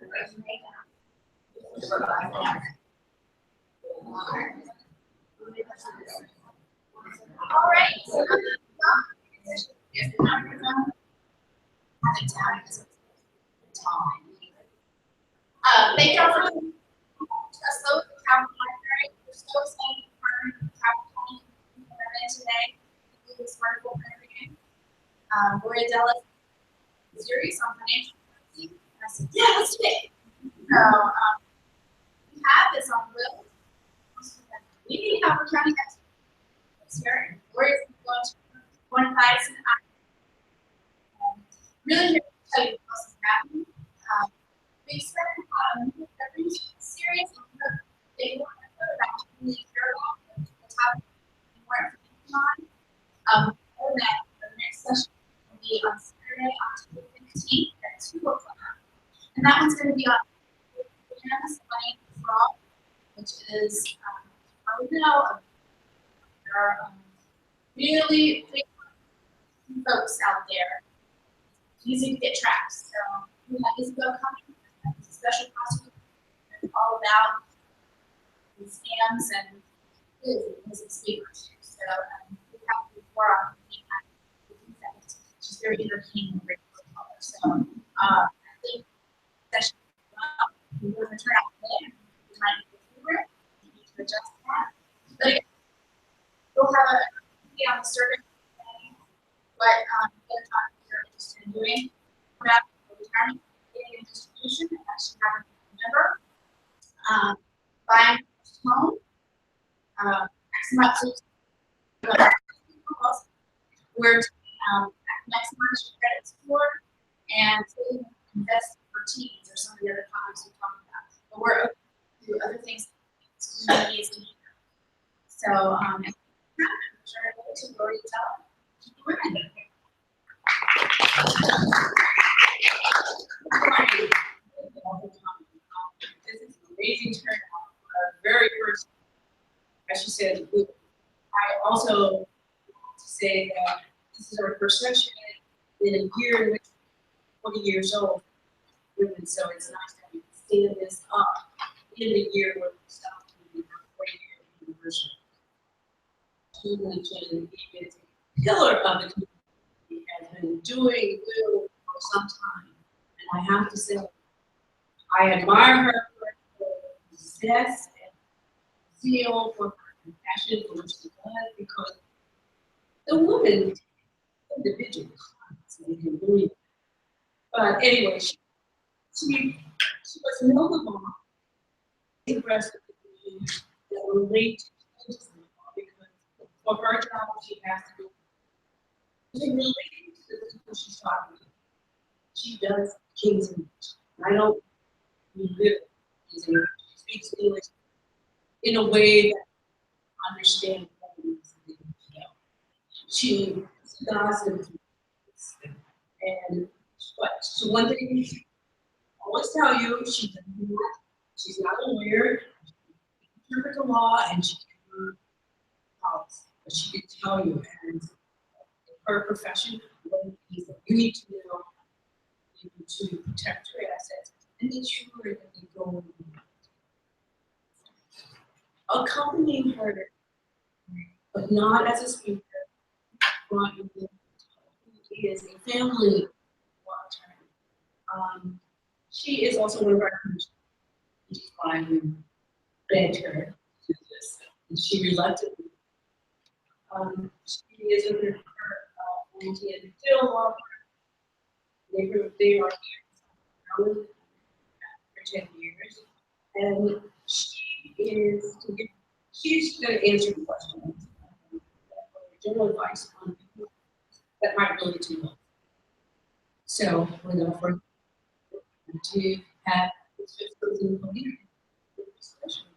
All right. So, thank you for so Calvert. We're so excited for Calvert today. This wonderful program. Gloria Della's series on financial literacy. And I said, yeah, let's do it. So we have this on Will. We need Calvert County experts here. Gloria's going to one advice and really here to tell you what's happening. We spent every series on they want to know about really care about the topic more information on. And that the next session will be on Saturday, October 15th at 2 o'clock. And that one's going to be on money for all, which is probably know there are really big folks out there. Easy to get tracked. So we have Isabel coming. It's a special costume. It's all about scams and music speakers. So we have before on she's very entertaining and great color. So I think session we're going to turn out today. We might go through it. We need to adjust that. But again, we'll have a on the survey what you're interested in doing about retirement and distribution. That should happen in November. Buying a home, maximize where to maximize your credit score and invest for teens or some of the other topics we talked about. But we're open to other things communities and so I'm sure I will to Gloria Della. This is an amazing turnout for our very first, as she said, group. I also want to say that this is our first session in a year in which we're 40 years old women, so it's nice that we can stand this up in the year where we stopped the 40-year anniversary. Julie Jen is a pillar of the community, has been doing well for some time, and I have to say, I admire her for her zest and zeal, for her compassion for what she does, because the woman individual can believe it. But anyway, she was notable in the rest of the community that relate to this because for her job she has to relate to the people she's talking to. She does King's English. I don't live King's English. She speaks English in a way that I understand what it is to know. She does it, and but so one thing I always tell you, she's not a lawyer. She can interpret the law and she can policy, but she can tell you, and in her profession, what it is that you need to know to protect your assets and make sure that they go. Accompanying her, but not as a speaker, but who is a family attorney. She is also one of our commissioners, which is why we begged her to do this, and she reluctantly. She is under her auntie and Phil law firm. They are here for 10 years, and she's going to answer questions, general advice on people that might relate to them. So, without further ado, to have this fifth person leader for discussion.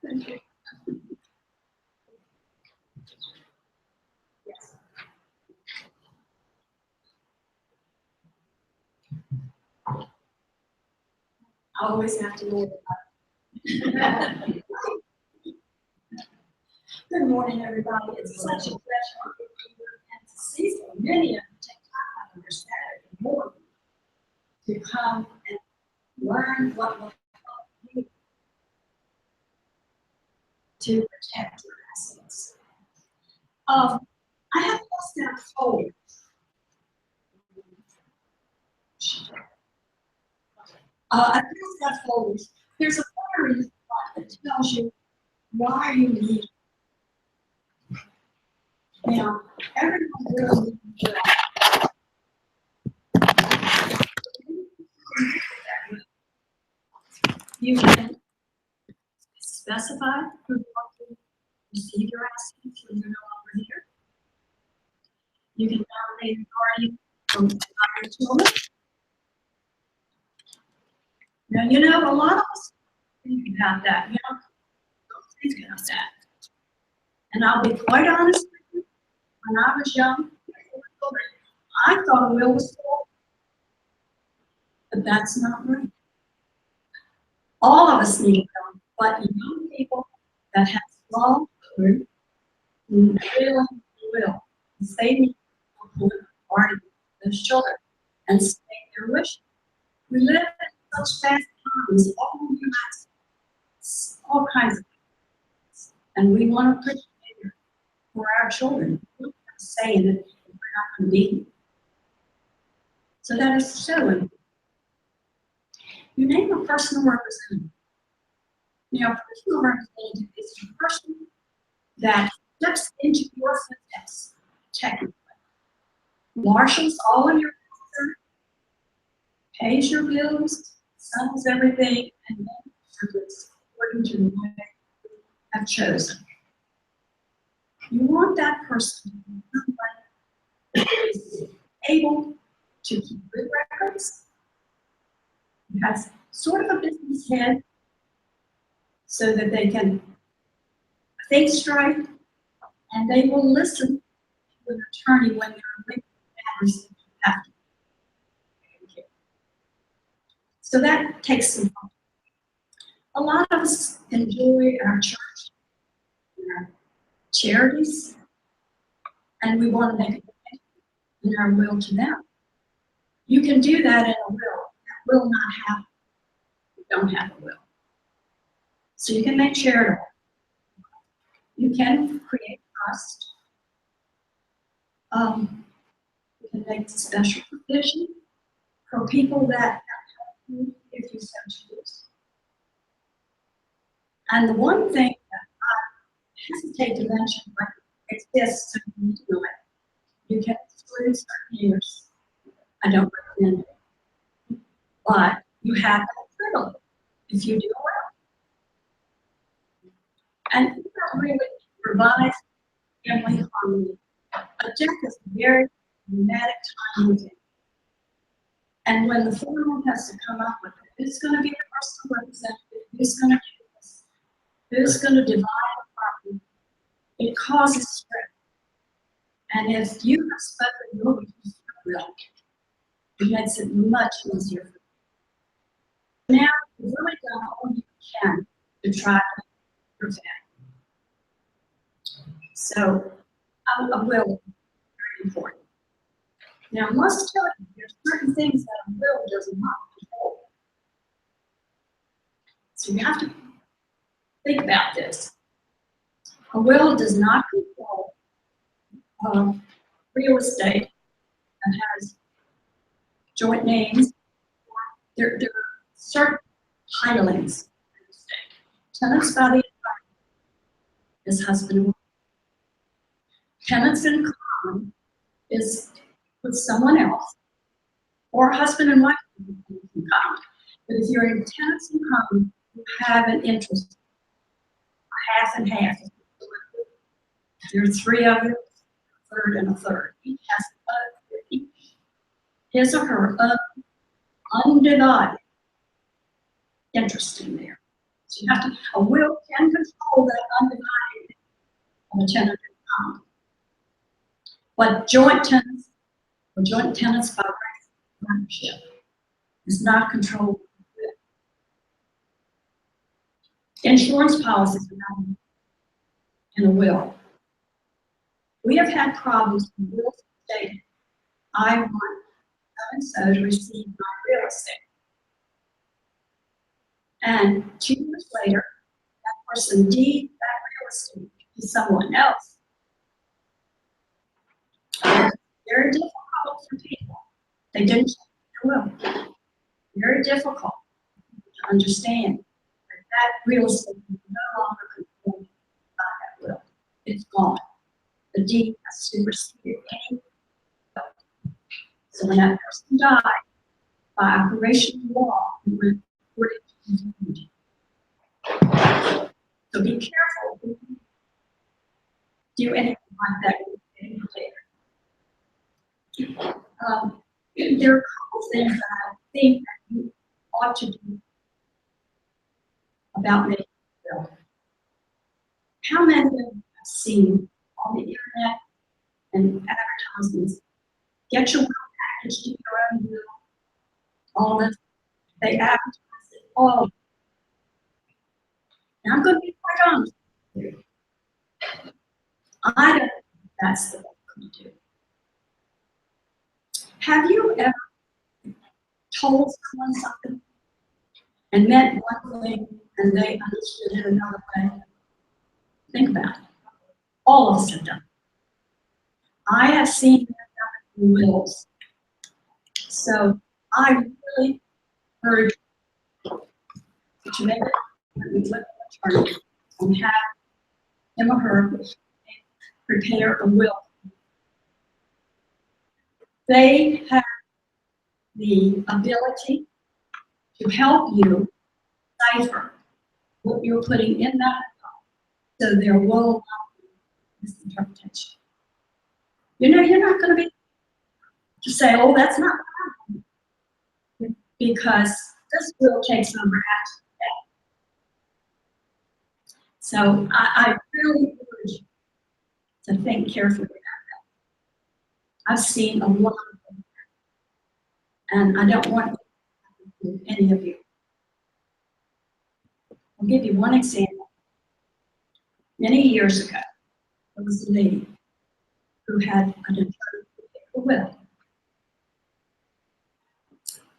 Thank you. Yes. I always have to know about it. Good morning, everybody. It's such a pleasure to be here and to see so many of you take time out of your Saturday morning to come and learn what will help you to protect your assets. I have passed out folders. I passed out folders. There's a flyer in the front that tells you why you need it. Now, everyone really needs that. You can specify who you want to receive your assets when you're no longer here. You can nominate a guardian from your children. Now, you know, a lot of us think about that. You know, don't think about that. And I'll be quite honest with you, when I was young, I thought a will was full, but that's not right. All of us need a will, but young people that have small children really will. They need to party with those children and state their wishes. We live in such fast times, all kinds of things, and we want to push it for our children. We don't have to say in it if we're not convenient. So that is so important. You name a personal representative. Now, a personal representative is a person that steps into your footsteps, technically, marshals all of your concerns, pays your bills, settles everything, and then distributes according to the way you have chosen. You want that person to be somebody who is able to keep good records, who has sort of a business head so that they can think straight, and they will listen to an attorney when there are legal matters that you have to take care of. So that takes some time. A lot of us enjoy our church and our charities, and we want to make a donation in our will to them. You can do that in a will. That will not happen if you don't have a will. So you can make charitable. You can create trust. You can make special provision for people that help you if you so choose. And the one thing that I hesitate to mention, but it exists, so you need to know it. You can exclude certain years. I don't recommend it. But you have that privilege if you do well. And that really provides family harmony. A death is a very dramatic time with it. And when the family has to come up with it, who's going to be the personal representative, who's going to do this, who's going to divide the property, it causes stress. And if you have spoken your will, it makes it much easier for you. Now, you've really done all you can to try to prevent. So, a will is very important. Now, I must tell you, there's certain things that a will does not control. So you have to think about this. A will does not control real estate that has joint names. There are certain titlings in real estate. Tenants by the environment is husband and wife. Tenants in common is with someone else, or husband and wife in common. But if you're in tenants in common, you have an interest, half and half. There are three of you, a third and a third. Each has each his or her undivided interest in there. So you have to, a will can control that undivided of a tenant in common. But joint tenants, or joint tenants by partnership, is not controlled. Insurance policies are not. in a will. We have had problems with wills stating, I want so-and-so to receive my real estate. And 2 years later, that person deeds that real estate to someone else. Very difficult for people. They didn't check their will. Very difficult to understand that that real estate is no longer controlled by that will. It's gone. The deed has superseded any will. So when that person died, by operation of law, we were reported to the deed. So be careful when you do anything like that with any later. There are a couple things that I think that you ought to do about making a will. How many of you have seen on the internet and advertisements, get your will package, do your own will, all this, they advertise it all. And I'm going to be quite honest with you. I don't think that's the way to do. Have you ever told someone something and meant one thing and they understood it another way? Think about it. All of us have done it. I have seen that happen in wills. So I really urge you to make it when we look at the attorney and have him or her prepare a will. They have the ability to help you decipher what you're putting in that will, so there will not be misinterpretation. You know, you're not going to be to say, oh, that's not what happened, because this will takes over half the day. So I really urge you to think carefully about that. I've seen a lot of them, and I don't want to happen to any of you. I'll give you one example. Many years ago, there was a lady who had an attorney who will.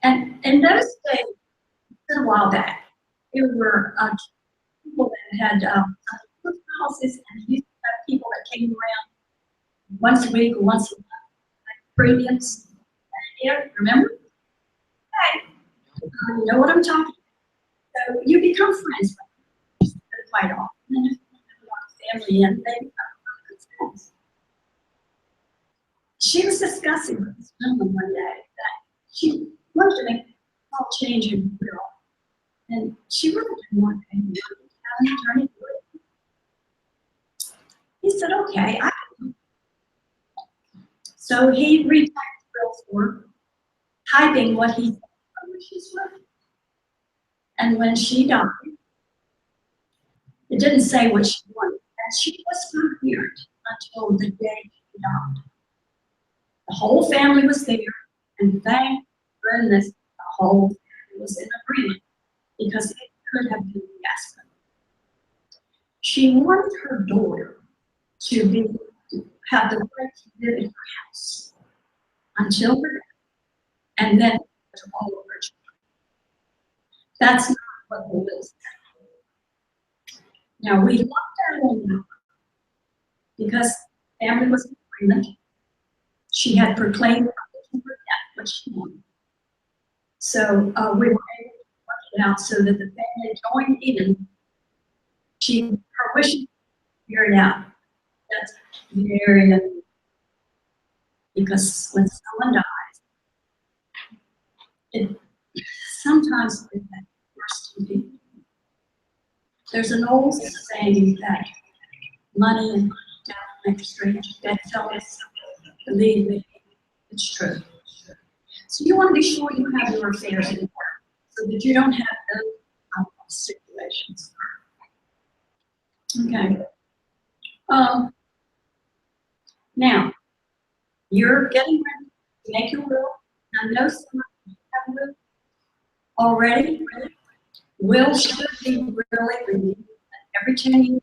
And in those days, a while back, there were people that had houses, and used to have people that came around once a week or once a month, like premiums. Yeah, remember? Hey, you know what I'm talking about. So you become friends with them quite often. And if you have a lot of family in, they become good friends. She was discussing with this gentleman one day that she wanted to make a small change in her will. And she really didn't want to pay money to have an attorney do it. He said, okay, I can. So he retyped the will for her, typing what he thought her wishes were. And when she died, it didn't say what she wanted, and she was coherent until the day she died. The whole family was there, and thank goodness the whole family was in agreement, because it could have been fiasco. She wanted her daughter to have the right to live in her house until her death, and then to all of her children. That's not what the will said. Now, we looked at it on that because family was in agreement. She had proclaimed her death, what she wanted. So we were able to work it out so that the family joined in. Her wishes carried out. That's very unusual. Because when someone dies, it sometimes it's that first to be. There's an old saying that money and death make strange bedfellows. Believe me, it's true. So you want to be sure you have your affairs in order so that you don't have those situations. Okay. Now, you're getting ready to make your will. I know some of you have a will already. Will should be really renewed every 10 years.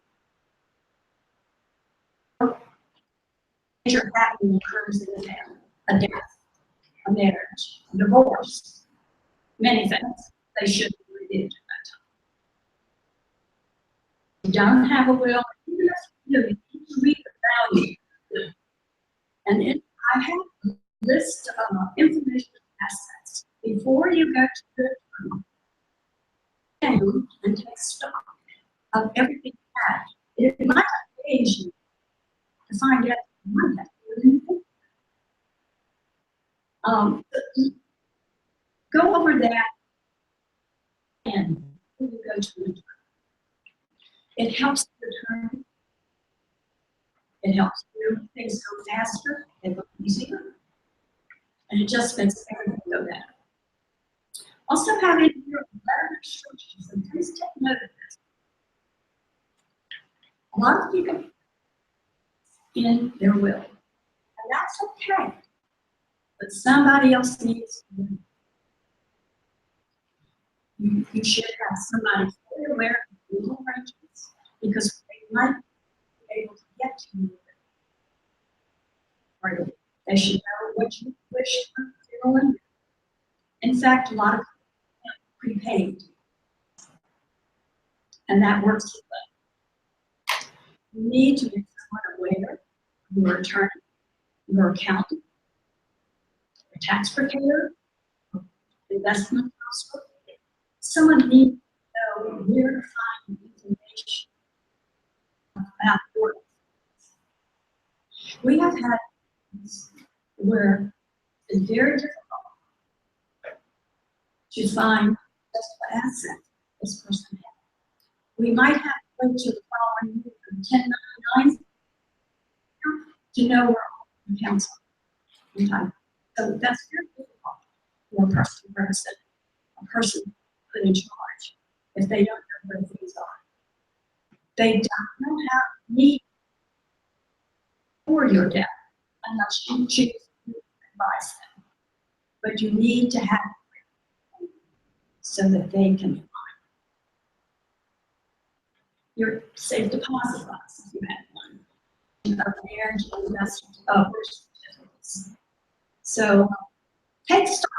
major happening occurs in the family, a death, a marriage, a divorce, many things. They should be reviewed at that time. You don't have a will, even if you do, you need to read the value. And I have a list of information assets. Before you go to the down and take stock of everything you have. It might engage you to find out you might have to do anything. Go over that and when you go to the attorney. It helps the attorney. It helps you. Things go faster, they go easier, and it just makes everything go better. Also have in your letter instructions, and please take note of this. A lot of people in their will, and that's okay, but somebody else needs to know. You should have somebody fully aware of legal arrangements because they might be able to get to you. Or they should know what you wish to fill in. In fact, a lot of people have prepaid, and that works with them. You need to make someone aware of your attorney, your accountant, your tax preparer, investment counselor. Someone needs to know where to find information about your business. We have had where it's very difficult to find just what asset this person has. We might have to go to the following year from 1099 to know where all the accounts are. So that's very difficult for a person to represent, a person put in charge, if they don't know where things are. They don't know how to meet for your debt unless you choose to advise them. But you need to have it so that they can find your safe deposit box if you have one. Marriage investment certificates. So take stock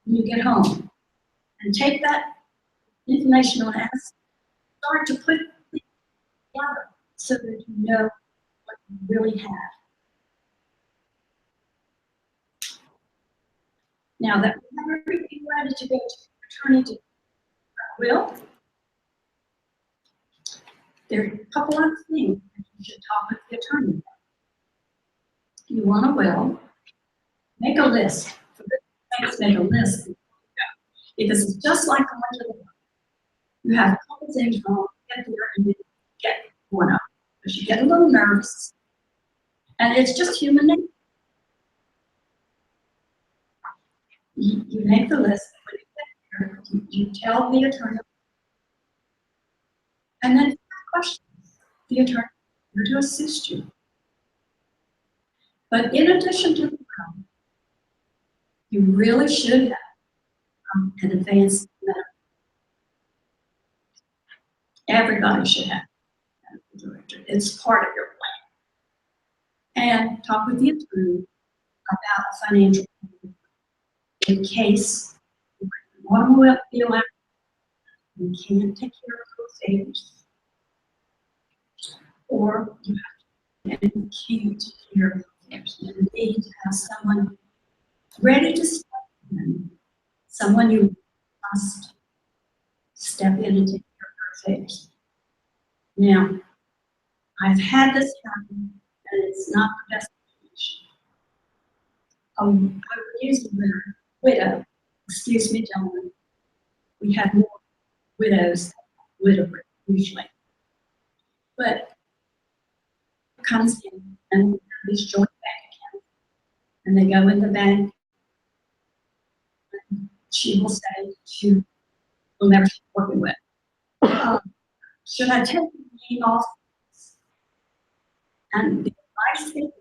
when you get home and take that information on us, start to put things together so that you know what you really have. Now that we have everything ready to go to the attorney to will, there are a couple other things that you should talk with the attorney about. You want a will, make a list. For this things, make a list. Because it's just like a budget. You have a couple things wrong, get there and you get one up. Because you get a little nervous. And it's just human nature. You make the list, when you get there, you tell the attorney. And then if you have questions, the attorney is here to assist you. But in addition to the will, you really should have an advanced medical. Everybody should have a medical director. It's part of your plan. And talk with the attorney about financial plan in case one will feel like you can't take care of those things, or you have to, and you can't take care of those things. You need to have someone ready to step in, someone you must step in and take care of her affairs. Now, I've had this happen, and it's not the best situation. I would use the word widow. Excuse me, gentlemen. We have more widows than widowers usually. But comes in and have these joint bank accounts, and they go in the bank. And she will say to whomever she's working with, should I take the name off? And the advice they give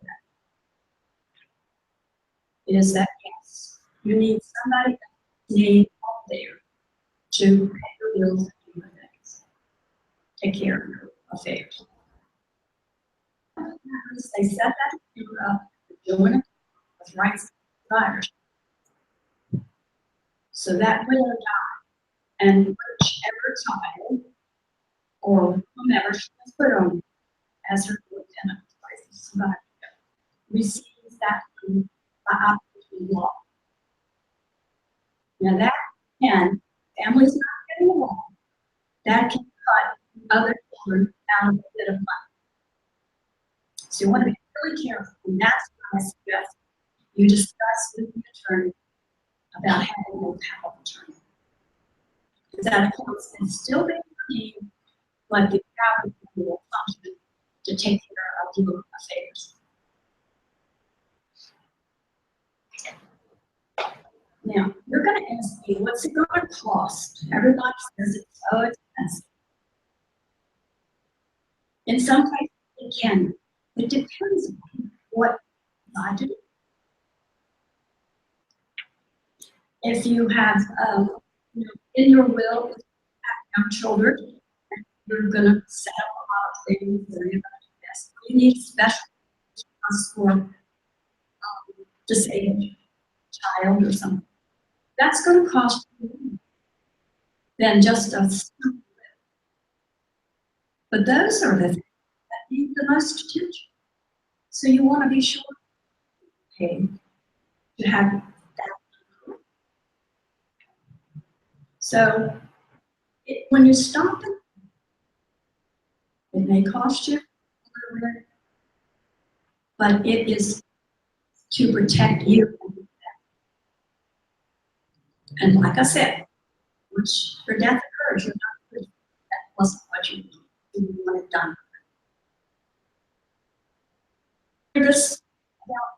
is that yes, you need somebody that's name up there to pay your bills and do your things, take care of your affairs. They set that Join with rights and desires. So that widow died, and whichever child or whomever she was put on as her lieutenant, receives that money by operation of law. Now that can, families not getting along, that can cut other children out of a bit of money. So you want to be really careful, and that's what I suggest you discuss with the attorney about having no power of attorney. Because that account can still be redeemed, but the power will function to take care of your affairs. Now, you're going to ask me, what's it going to cost? Everybody says it's so expensive. In some cases, it can. It depends on what I do. If you have, in your will, have young children, you're going to set up a lot of things that you're going to invest. You need special funds for disabled child or something. That's going to cost you more than just a simple will. But those are the things that need the most attention. So you want to be sure to have that. So when you stop it may cost you a little bit, but it is to protect you. And like I said, once your death occurs, you're not free. That wasn't what you wanted done. This about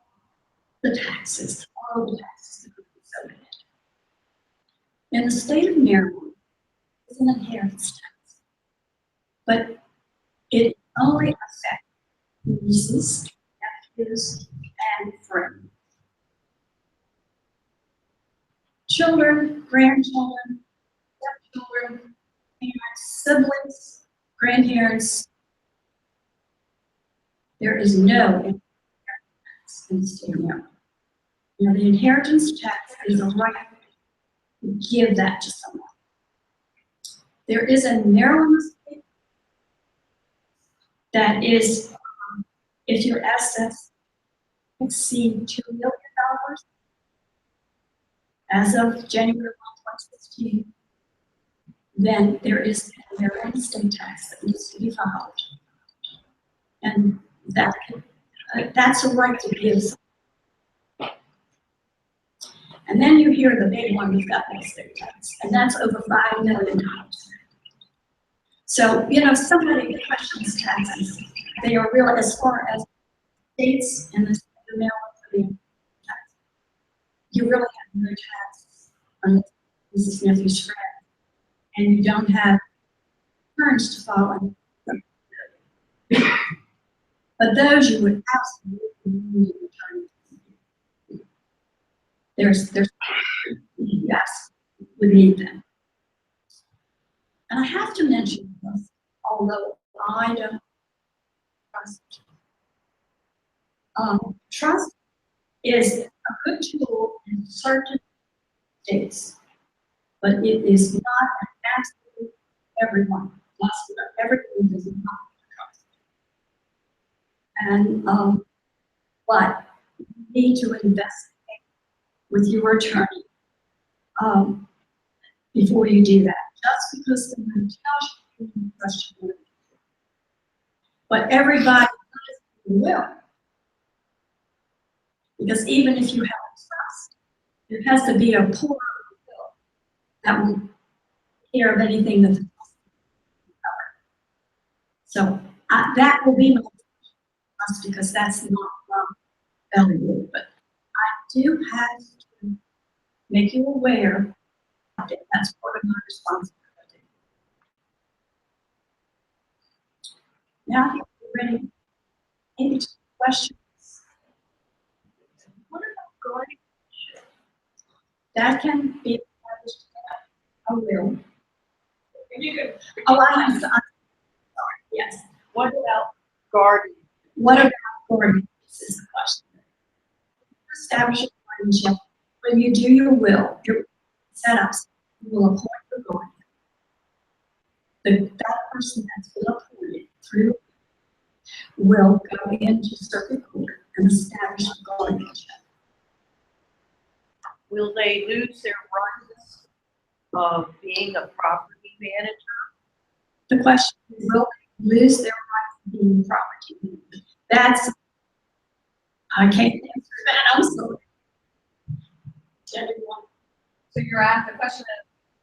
the taxes, all the taxes that are so bad. In the state of Maryland, it's an inheritance tax, but it only affects nieces, nephews, and friends. Children, grandchildren, stepchildren, parents, siblings, grandparents. There is no inheritance tax in the state of Maryland. Now, the inheritance tax is a right to give that to someone. There is a Maryland state that is, if your assets exceed $2 million as of January 1, 2016, then there is a Maryland state tax that needs to be filed. And that that's a right to give. And then you hear the big one, we've got no state tax, and that's over $5 million. So, somebody questions taxes. They are real as far as states and the state of Maryland for the tax. You really have no tax on Mrs. Nephew's friend, and you don't have returns to file. But those you would absolutely need returns. Yes, we need them. And I have to mention this, although I don't trust. Trust is a good tool in certain states, but it is not an absolute everyone. Everyone does not trust. And but you need to investigate with your attorney before you do that. Just because someone tells you you trust you. But everybody will. Because even if you have a trust, there has to be a pour of will that will take care of anything that's covered. So that will be my trust, because that's not valuable. But I do have to make you aware that that's part of my responsibility. Now, if you're ready, any questions? What about guardianship? That can be established by a will. If you could, I'm sorry, yes. what about guardian? What about guardianship? This is the question. Establish a guardianship. When you do your will, your setups, you will appoint your guardian. That person that's been appointed through will go into circuit court and establish a guardianship. Will they lose their rights of being a property manager? The question is, will they lose their right to being property manager? That's, I can't answer that, I'm sorry. Anyone? So you're asking, the question is,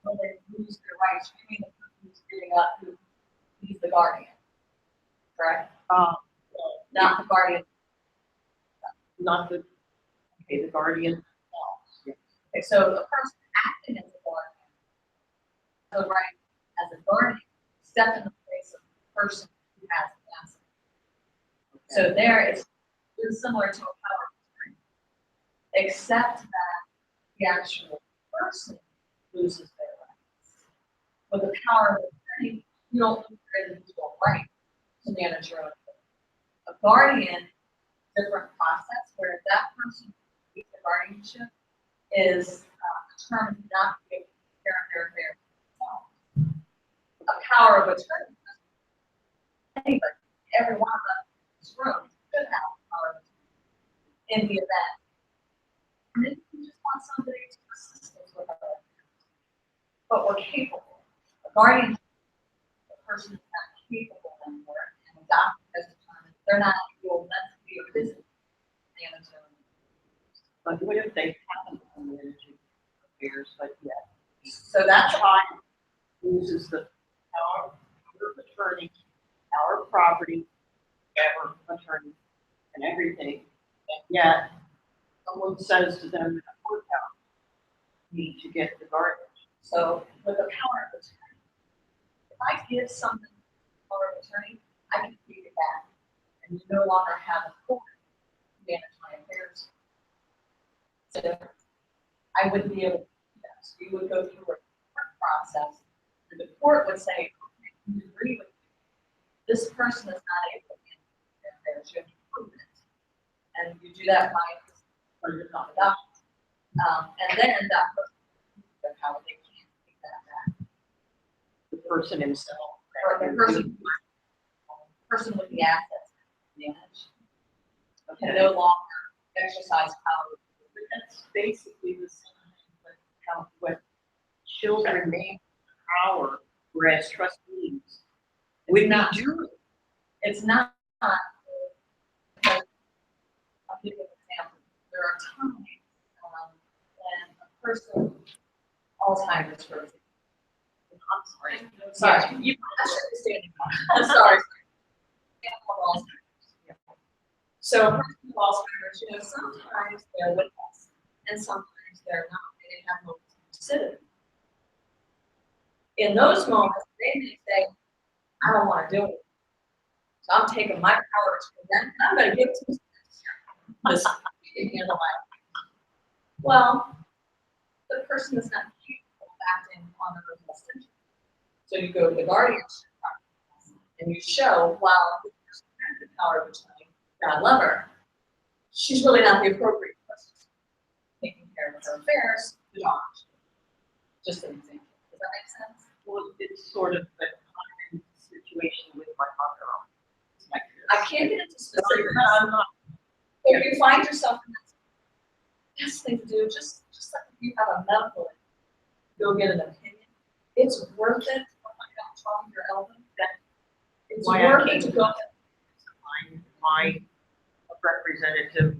will they lose their rights? You mean the person who's giving up, who's the guardian, correct? Not the guardian. Not the, okay, the guardian. Okay, so the person acting as a guardian has the right as a guardian to step in the place of the person who has the asset. So there it's similar to a power of attorney, except that the actual person loses their rights. With the power of attorney, you don't lose your individual right to manage your own affairs. A guardian, different process, where that person who takes the guardianship is determined not to be able to take care of their affairs themselves. A power of attorney, anybody, every one of us in this room should have a power of attorney in the event. And then you just want somebody to assist us with our affairs. But we're capable. A guardian, the person is not capable anymore, and the doctor has determined they're not able mentally or physically to manage their own. But what if they haven't been managing affairs, but yet? So that's child loses the power of attorney, power of property, power of attorney, and everything, and yet someone says to them in a courthouse, you need to get the guardian. so with the power of attorney, if I give something power of attorney, I can take it back and you no longer have authority to manage my affairs. So I wouldn't be able to do that. So you would go through a court process, and the court would say, okay, we agree with you. This person is not able to manage their affairs. You have to prove it. And you do that by putting it on the document. And then that person, how they can take that back. The person himself. Or the person with the assets managed can no longer exercise power. But that's basically the same with how what children may power, whereas trustees would not do it. It's not. I'll give you an example. There are times when a person, Alzheimer's, for example. I'm sorry. I should be standing up. I'm sorry. So a person with Alzheimer's, sometimes they're with us, and sometimes they're not. They have no lucidity. In those moments, they may say, I don't want to do it. So I'm taking my power to prevent, and I'm going to give it to this. You can handle that. Well, the person is not capable of acting on their own best interest. So you go to the guardianship process and you show, while the person has the power of attorney, God love her, she's really not the appropriate person taking care of her affairs, the doctor. Just an example. Does that make sense? Well, it's sort of the common situation with my mother. I can't get into specifics. I'm not. If you find yourself in that, best thing to do, just like if you have a medical, go get an opinion. It's worth it. Oh my God, trying your elbow. It's Why worth I it to go. My representative.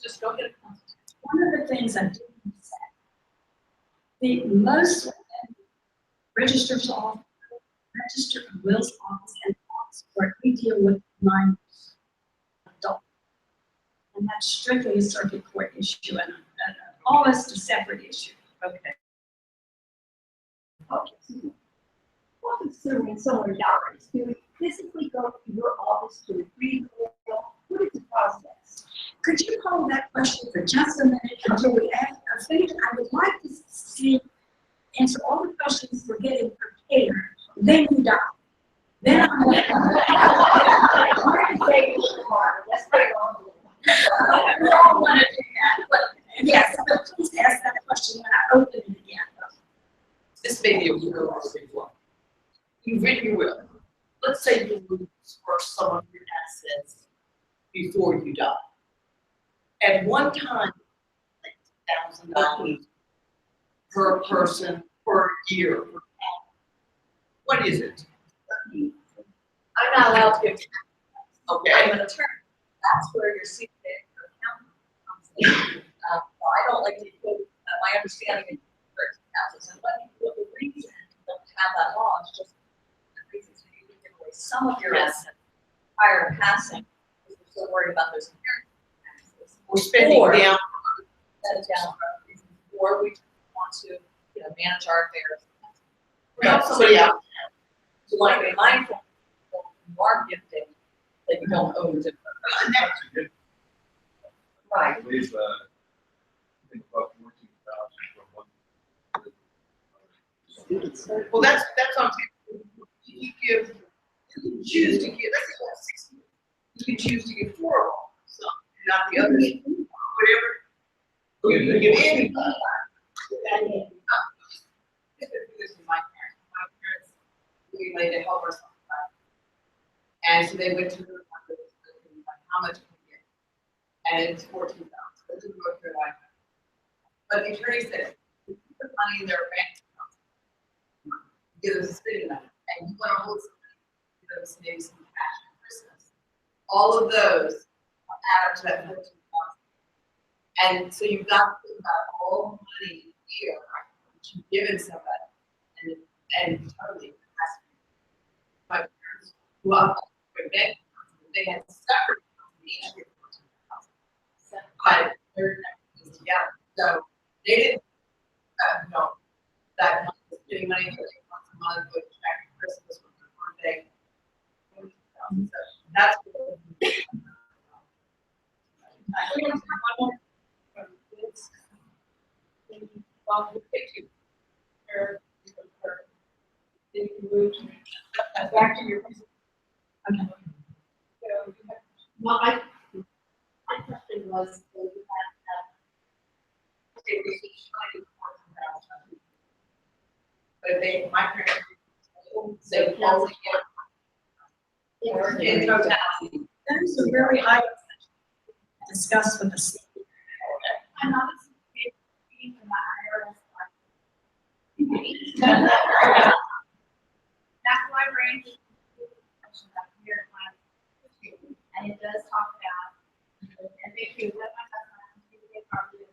Just go get a consultation. One of the things I didn't say, the most register's office, register of will's office, and office where we deal with minors, adults. And that's strictly a circuit court issue and almost a separate issue. Okay. Well, considering someone dies, do we physically go to your office to retrieve the will? What is the process? Could you hold that question for just a minute until we finish? I would like to see, answer all the questions we're getting prepared. Then you die. Then I'm going to say, Margaret, let's take on. We all want to do that, but yes, but please ask that question when I open it again. This may be a real estate law. You've written your will. Let's say you lose for some of your assets before you die. At one time, like $1,000 per person per year. What is it? I'm not allowed to give. Okay. I'm an attorney. That's where your CPA or accountant comes in. So I don't like to put, my understanding is taxes, and let me put the reason you don't have that law is just the reasons for you to give away some of your assets prior to passing, because we're still worried about those inheritance taxes. We're spending Or- down. That is down for reasons, or we want to, manage our affairs. We have somebody else. You want to be mindful that you are gifting, that you don't own it. Right. I believe, think about 14,000 from one. Well, that's on, you can choose to give, that's about 60. You can choose to give 4 of them, some, not the others, whatever. You can give anybody. This is my parents. My parents, we made to help us. And so they went to the how much can we get? And it's 14,000. It didn't go through like that. But the attorney said, you put money in their bank account, give them spending money, and you want to hold some money, give them maybe some cash at Christmas. All of those add up to that 14,000. And so you've got to think about all the money here that you've given somebody, and totally it has to be. My parents grew up with bank accounts, they had separate accounts, each get 14,000. But they're connected together. So they didn't know that money was getting money for once a month, but back to Christmas with their birthday. So that's what I think it's one more. Well, we'll take you. Then you move back to your. Okay. So you have. Well, my question was, so you But they, my parents, they only get in totality. That is a very high discuss with the city. I'm not a speaking from the IRS. That's why brain up here, and it does talk about, and make sure that my husband and they probably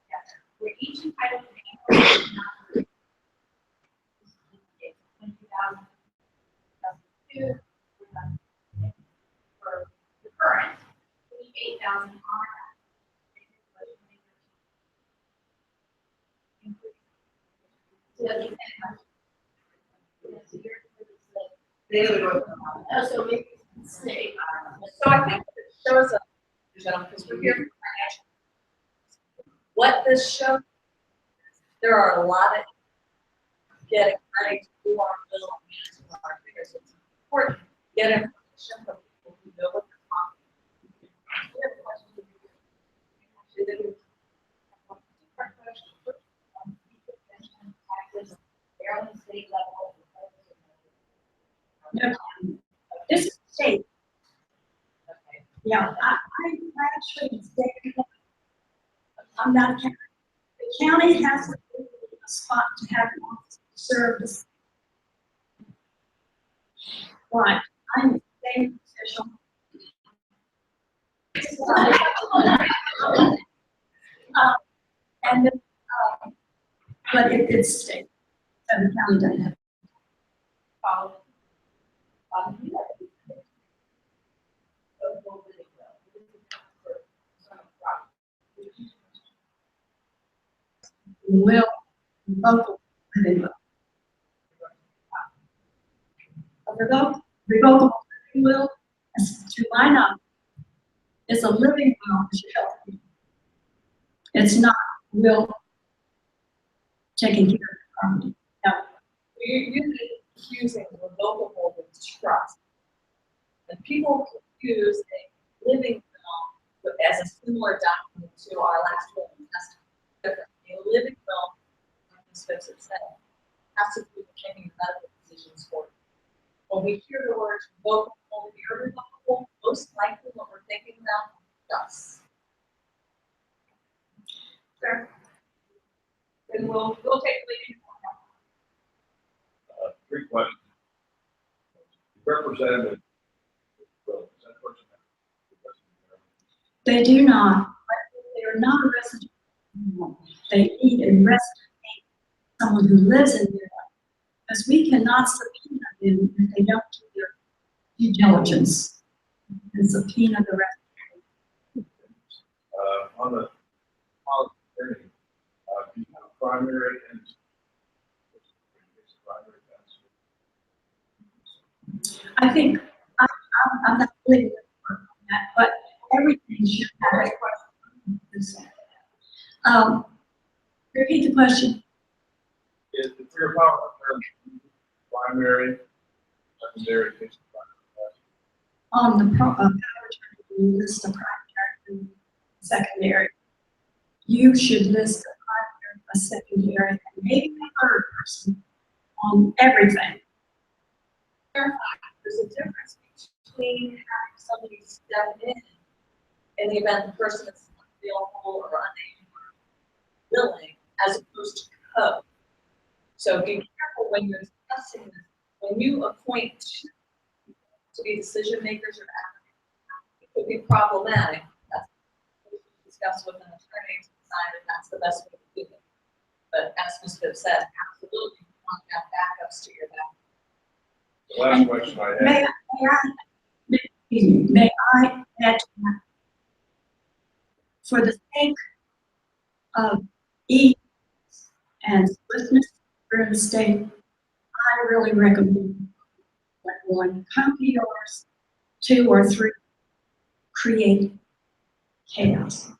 together. We're each entitled to the 20,000 for the current, 8,000 on that. so maybe say, So I think it shows us, because we're here for financial. What this shows, there are a lot of getting ready to do our bill and managing our figures. It's important to get information from people who know what they're talking about. We have questions. Actually, they do. Different questions. Taxes, they're on the state level. No, this is state. Okay. Yeah, I actually state. I'm not a county. The county has a spot to have an office to serve the. Right, I'm a state official. And then, but it's state, so the county doesn't have. Will, revocable, living will. A revocable living will, as to my knowledge, is a living will that should help people. It's not will taking care of the property. No. You're using revocable with trust. And people use a living will as a similar document to our last will. That's different. A living will, like Ms. Phipps had said, has to do with making medical decisions for you. When we hear the words revocable or irrevocable, most likely what we're thinking about us. Sure. Then we'll take the lead. 3 questions. Representative, well, is that person? They do not, they are not a resident. They need a resident, someone who lives in there. Because we cannot subpoena them if they don't do their due diligence and subpoena the resident. On the policy attorney, do you have a primary and primary counsel? I think, I'm not really good on that, but everything should have a question. Repeat the question. Is the fair power of attorney primary, secondary, case On the power of attorney, you list the primary and secondary. You should list the primary, a secondary, and maybe a third person on everything. There's a difference between having somebody step in the event the person is unavailable or unable or willing, as opposed to code. So be careful when you're discussing this. When you appoint two people to be decision makers or advocates, it could be problematic. That's what we discuss with an attorney to decide if that's the best way to do it. But as Ms. Phipps said, absolutely, you want to have backups to your back. The last question I have. May I add to that? For the sake of ease and swiftness for the state, I really recommend that one company yours, 2 or 3 create chaos.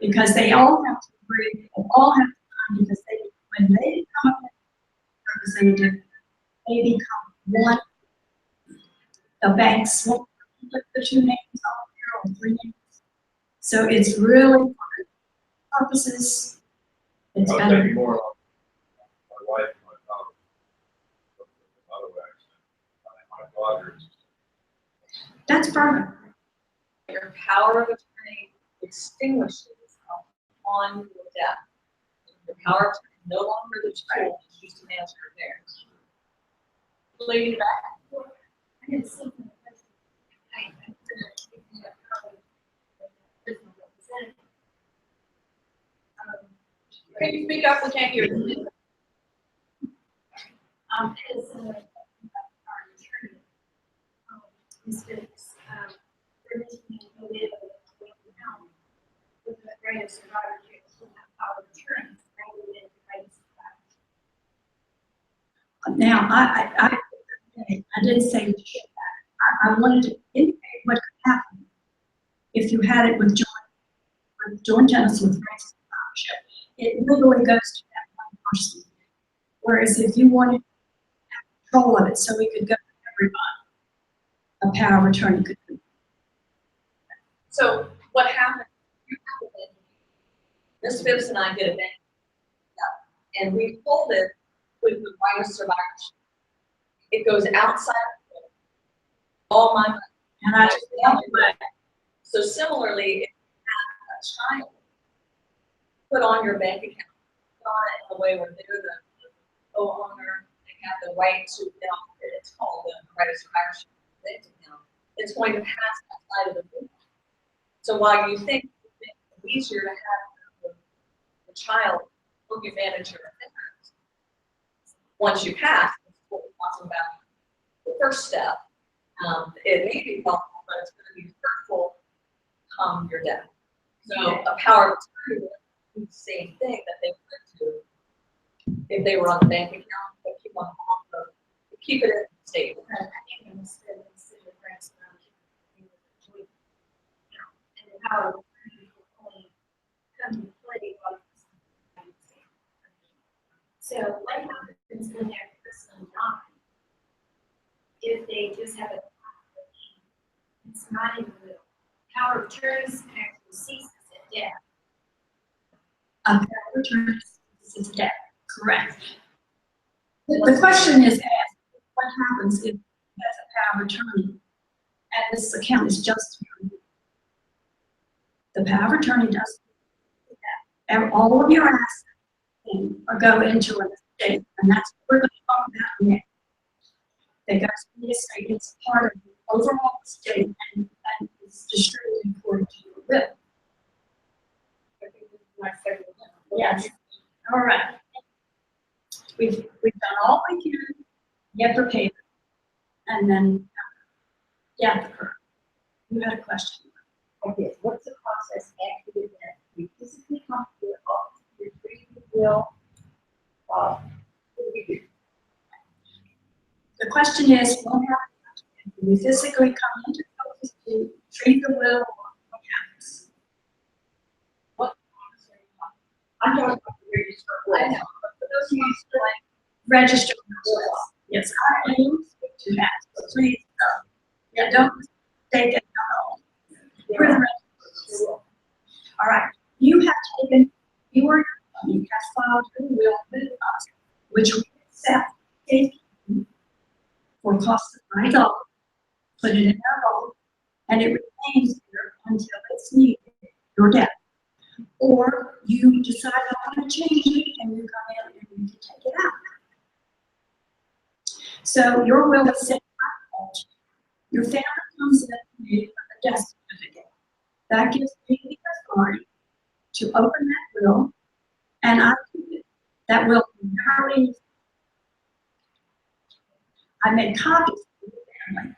Because they all have to agree, they all have to come, because when they become a representative, they become one. The banks won't put the 2 names on there or 3 names. So it's really for purposes. It's I'll better. tell you more on my wife and my father. Auto accident. My daughter is. That's perfect. Your power of attorney extinguishes upon your death. The power of attorney no longer the tool used to manage your affairs. Lady back. I had something. Can you speak up? We can't hear you. As our attorney, Ms. Phipps, we're mentioning the live in county with the greatest survivorship to have power of attorney rather than the greatest survivorship. Now, I didn't say we should have. I wanted to indicate what could happen if you had it with joint tenants with great survivorship. It literally goes to that one person. Whereas if you wanted control of it so we could go to everybody, a power of attorney could do. So what happened? You have a bank. Ms. Phipps and I did a bank, and we pulled it with the right of survivorship. It goes outside of all my money. And I just felt like, So similarly, if you have a child, put on your bank account, put on it in a way where they're the co-owner, they have the right to, it's called the right of survivorship bank account. It's going to pass outside of the group. So while you think it's easier to have the child look advantage your affairs, once you pass, it's what we're talking about the first step. It may be helpful, but it's going to be hurtful come your death. So a power of attorney would do the same thing that they would do if they were on the bank account, but keep on keep it in the state. I think instead of consider grants and the power of attorney will only come to play while it's in the state. So what happens when that person dies? If they just have a It's not in the will. Power of attorney actually ceases at death. A power of attorney is death, correct. The question is asked, what happens if there's a power of attorney and this account is just for you? The power of attorney does that. And all of your assets go into an estate, and that's what we're going to talk about next. They go to the estate, it's part of the overall estate, and it's distributed according to your will. I think this is my second one. Yes. All right. We've done all we can, get prepared, and then get the curve. You had a question. Okay, what's the process after the event? We physically come to the office, we retrieve the will. What do we do? The question is, what happens if we physically come into the office to retrieve the will? What happens? I'm talking about the register of will. I know. But for those of you who like, Register wills. Yes, I am to that. So please, yeah, don't take it at all. For the register. All right, you have taken you have filed your will with us, which we accept for cost of $9, put it in our vault, and it remains there until it's needed, your death. Or you decide I want to change it, and you come in and you can take it out. So your will is set by your family comes in and makes a death certificate. That gives me the authority to open that will, and I keep it. That will never leave. I make copies for the family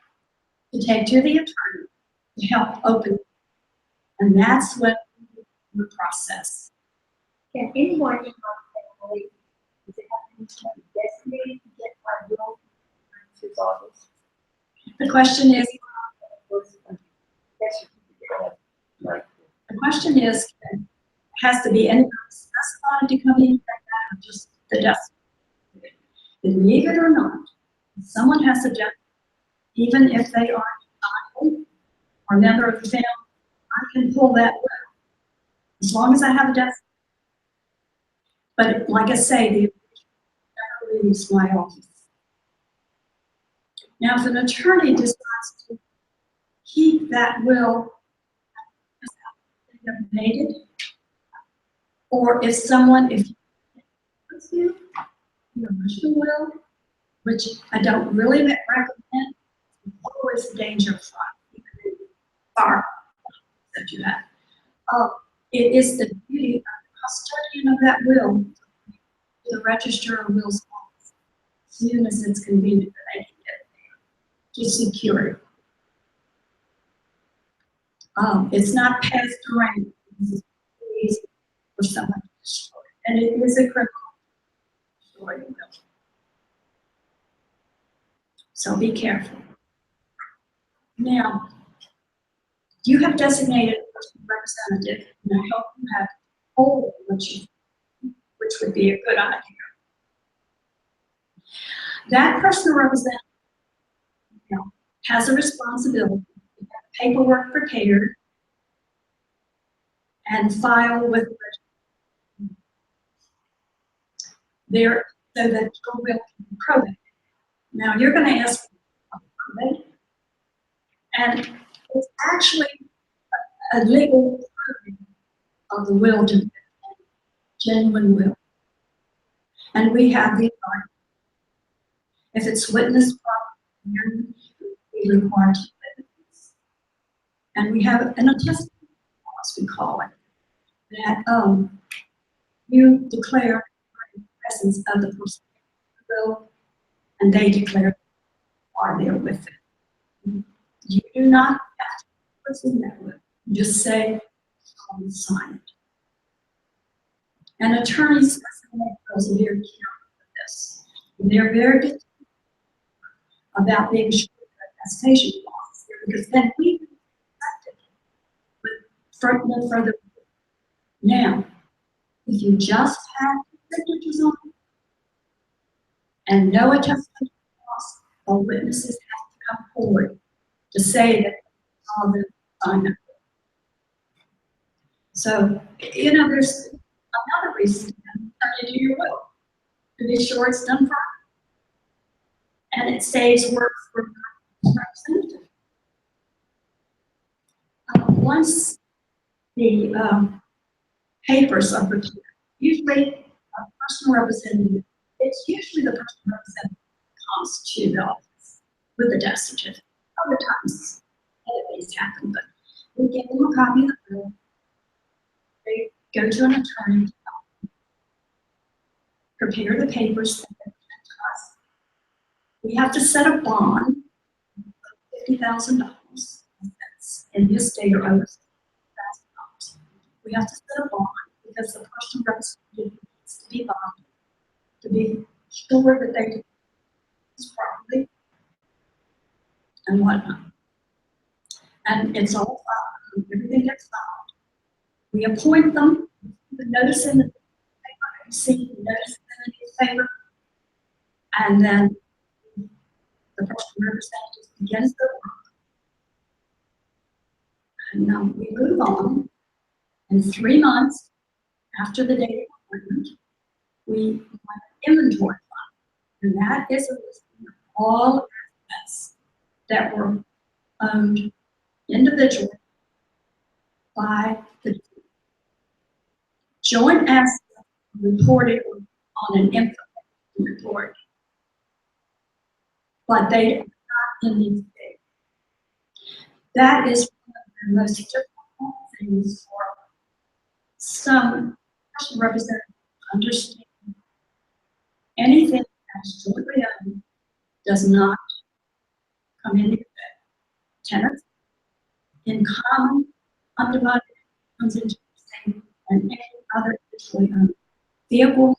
to take to the attorney to help open it. And that's what the process. can anyone in my family, does it have to be someone designated to get my will to his office? The question is, has to be anybody specified to come in like that, or just the death certificate? Believe it or not, someone has to death, even if they are a child or a member of the family, I can pull that will, as long as I have a death. But like I say, the never leaves my office. Now, if an attorney decides to keep that will made it, or if someone, if you original will, which I don't really recommend, always a danger of fire that you have. It is the duty of the custodian of that will to the register of wills office as soon as it's convenient that they can get it there to secure it. It's not passed around. It's easy for someone to destroy it. And it is a criminal destroying will. So be careful. Now, you have designated a personal representative, and I hope you have told them which would be a good idea. That personal representative has a responsibility to have paperwork prepared and file with the registry there so that your will can be probated. Now you're going to ask for probate, and it's actually a legal proving of the will to be a genuine will. And we have the authority. If it's witnessed properly, we require two witnesses. And we have an attestation clause, we call it, that you declare the presence of the person will, and they declare are there with it. You do not have to present that will. You just say, sign it. And attorneys are very careful with this. They're very good about being sure that attestation clause is there, because then we can accept it with no further. Now, if you just have signatures on it and no attestation clause, all witnesses have to come forward to say that all the time. So, there's another reason to do your will, to be sure it's done properly. And it saves work for the representative. Once the papers are prepared, usually a personal representative, it's usually the personal representative comes to the office with the death certificate. Other times, other things happen, but we give them a copy of the will. They go to an attorney, prepare the papers, and then present to us. We have to set a bond of $50,000. In this state, or over $50,000. We have to set a bond because the personal representative needs to be bonded to be sure that they do this properly and whatnot. And it's all filed. Everything gets filed. We appoint them. The notice in the paper. You see the notice in the newspaper, and then the personal representative begins their work. And now we move on. In 3 months after the date of appointment, we have an inventory file, and that is a listing of all assets that were owned individually by the joint assets reported on an information report, but they are not in these days. That is one of the most difficult things for some personal representatives to understand. Anything that's jointly owned does not come into effect. Tenants in common, undivided, comes into the same, and any other individually owned vehicle,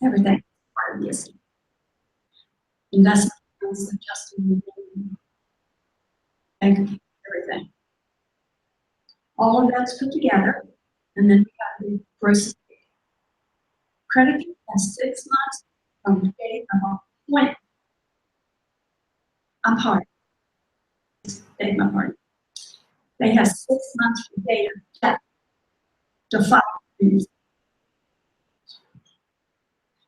everything is part of the estate. Investment accounts, adjusting, bank accounts, everything. All of that's put together, and then we got the gross estate. Credit has 6 months from the date of appointment. I'm hard. Beg my pardon. They have 6 months from the date of death to file these.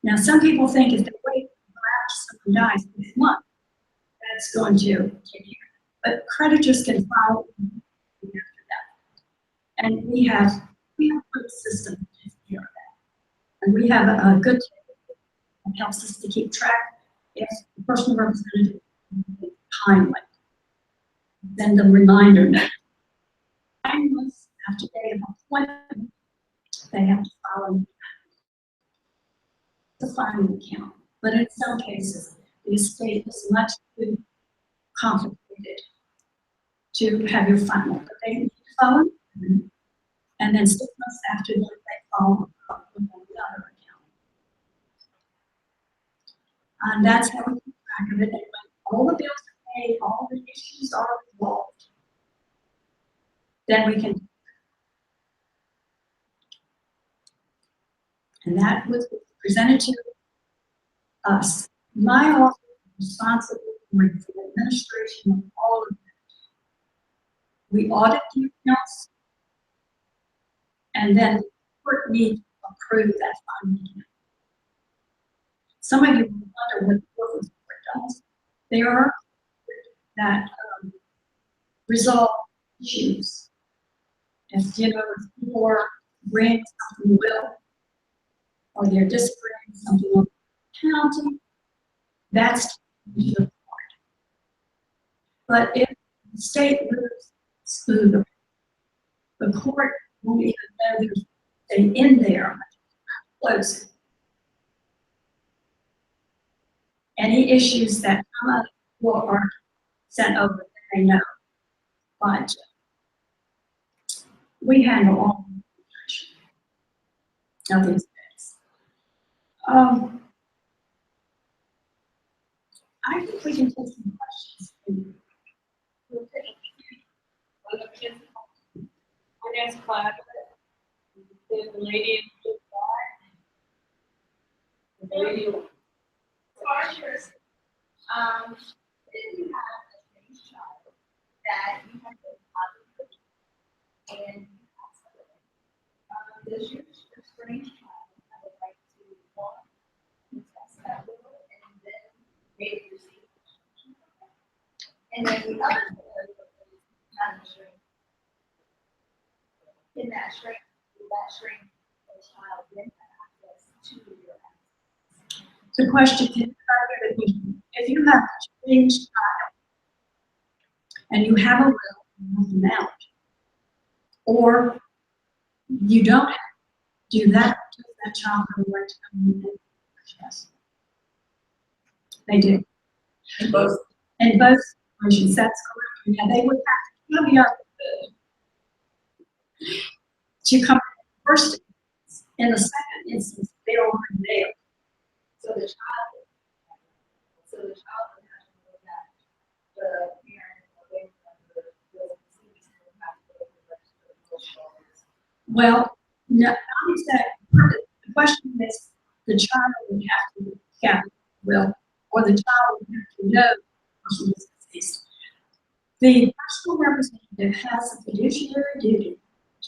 Now, some people think if they wait until someone dies this month, that's going to take care. But creditors can file after that. And we have a good system to take care of that. And we have a good team that helps us to keep track if the personal representative is timely. Then the reminder note. 9 months after date of appointment, they have to file the filing account. But in some cases, the estate is much too complicated to have your final. But they need to file it, and then 6 months after that, they file the other account. And that's how we keep track of it. And when all the bills are paid, all the issues are resolved, then we can. And that was presented to us. My office is responsible for the administration of all of that. We audit the accounts, and then the court needs to approve that final account. Some of you wonder what the court does. They are that resolve issues. If people are agreeing something will, or they're disagreeing something on the county, that's the court. But if the state moves through the court won't even know there's anything in there, close it. Any issues that come up are sent over, they know. But we handle all of these things. I think we can take some questions. My name's Calvert. The lady in the lady. Didn't have a strange child, And then the other thing is in that shrink, the child then have access to your assets. The question is, if you have a strange child and you have a will and move them out, or you don't do that, does that child have a right to come in? Yes. They do. In both. In both situations, that's correct. Yeah, they would have to come here to come first. In the second instance, they're already there. So the child would have to look at the parent or the CBC would have to look at the register. Well, no, not exactly. The question is, the child would have to have will, or the child would have to know the person is deceased. The personal representative has a fiduciary duty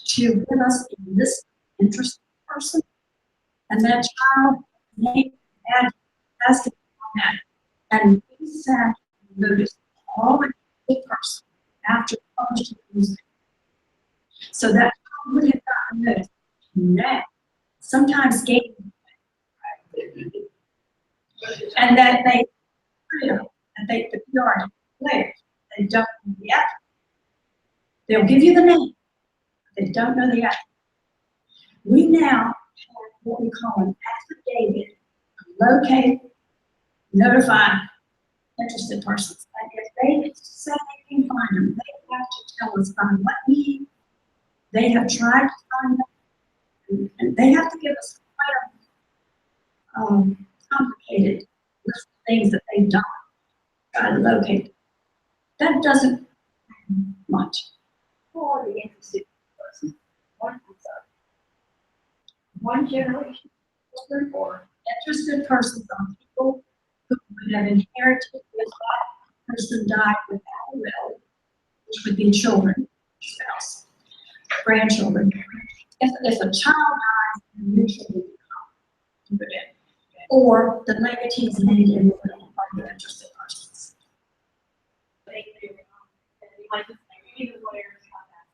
to give us a list of interested person, and that child name and has to be on that. And we send notice to all the person after publishing the newspaper. So that child would have gotten notice. Now, sometimes game, and that they, and they, the PR declares they don't know the actor. They'll give you the name, but they don't know the actor. We now have what we call an affidavit to locate, notify interested persons. And if they say they can find them, they have to tell us by what means they have tried to find them, and they have to give us quite a complicated list of things that they've done to try to locate. That doesn't happen much. Who are the interested person? One generation, or Interested persons are people who would have inherited if that person died without a will, which would be children, spouse, grandchildren. If a child dies, then new children become put in. Or the legatees named in the will are the interested persons. they like to say, we need a lawyer to have that.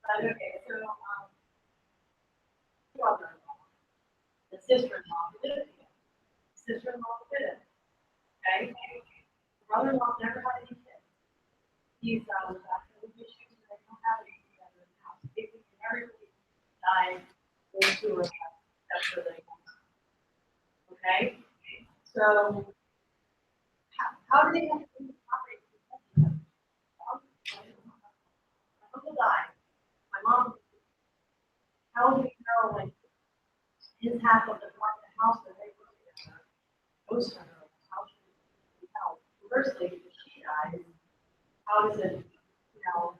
But okay, so, brother-in-law, the sister-in-law, the widow, sister-in-law, the widow, okay? Brother-in-law never had any kids. He's, got those issues, and they don't have any together in the house. Basically, everybody died, those two are, that's where they come from. Okay? So, how do they have to do the property? My uncle died. My mom, how do we know, like, his half of the house that they were together goes to her? How should we tell? Conversely, if she dies, how does it, you know,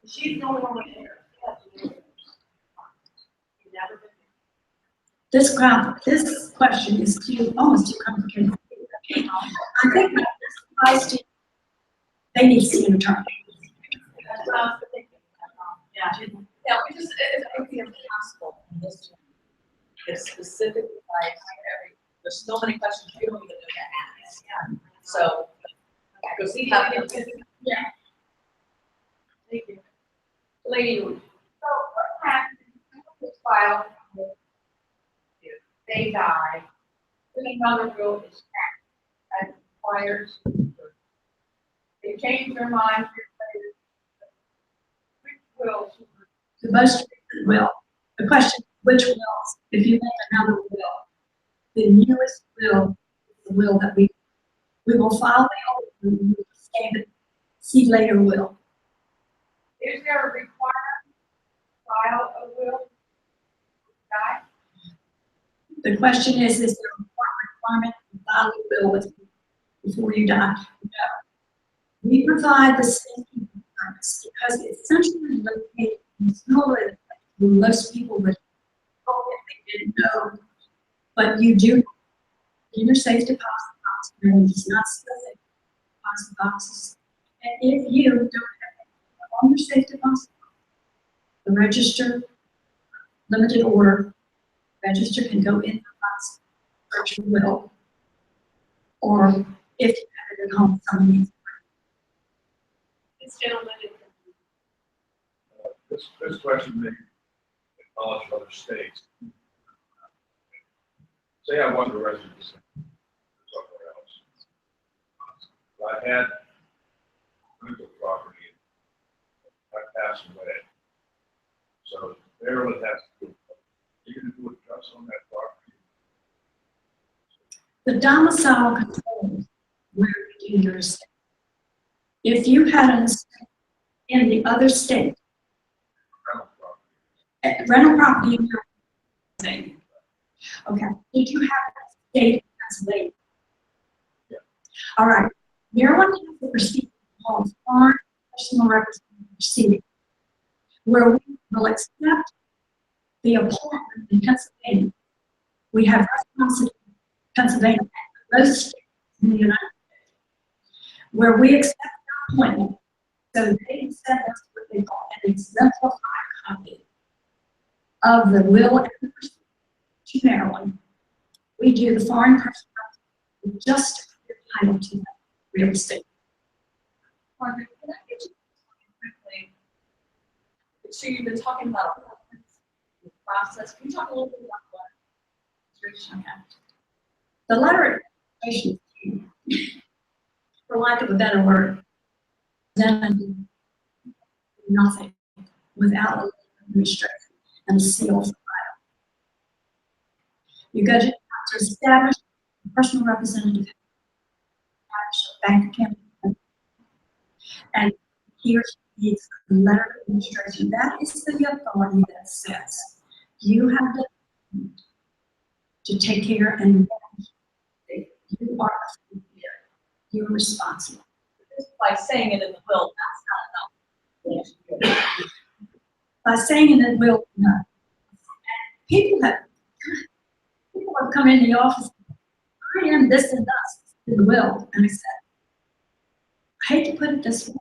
she's the only one with hair. She's never been there. This question is almost too complicated. I think that this applies to, they need to see an attorney. That's what I was thinking. Yeah. Yeah, we just, it would be impossible in this one. It's specifically like every, there's so many questions you don't even know to ask. Yeah. So, go see how. Yeah. Thank you. Lady, so what happens if this file, they die, then another will is passed, as requires. They change their mind, which will, The most recent will. The question is which wills? If you make another will, the newest will is the will that we will file the old will, we will save it, see later will. is there a requirement to file a will? Die? The question is there a requirement to file a will with you before you die? No. We provide the safety purpose because it's centrally located in Florida, where most people would hope if they didn't know. But you do in your safe deposit box, and it's not specific deposit boxes. And if you don't have it on your safe deposit box, the register, limited order, register can go in the box, search your will, or if you have it at home, someone needs it. This gentleman is. This question may acknowledge other states. Say I want a residence somewhere else. I had rental property. I passed away. So Maryland has to do, you're going to do a trust on that property. The domicile controls where in your estate. If you had an estate in the other state, rental property in your state. Okay. Did you have a state in Pennsylvania? Yeah. All right. Maryland has a procedure called foreign personal representative proceeding, where we will accept the appointment in Pennsylvania. We have reciprocity in Pennsylvania, those states in the United States, where we accept the appointment. So they send us what they call an exemplified copy of the will and the proceeding to Maryland. We do the foreign person just to clear title to that real estate. Margaret, can I get you quickly? So you've been talking about the process. Can you talk a little bit about what administration had? The letter of administration, for lack of a better word, then nothing without a administration and a seal of the file. You go to establish a personal representative, establish a bank account, and here is the letter of administration. That is the authority that says you have the to take care and manage. You are a fiduciary. You're responsible. Just by saying it in the will, that's not enough. By saying it will, no. People have come in the office, I am this and that in the will, and I said, I hate to put it this way,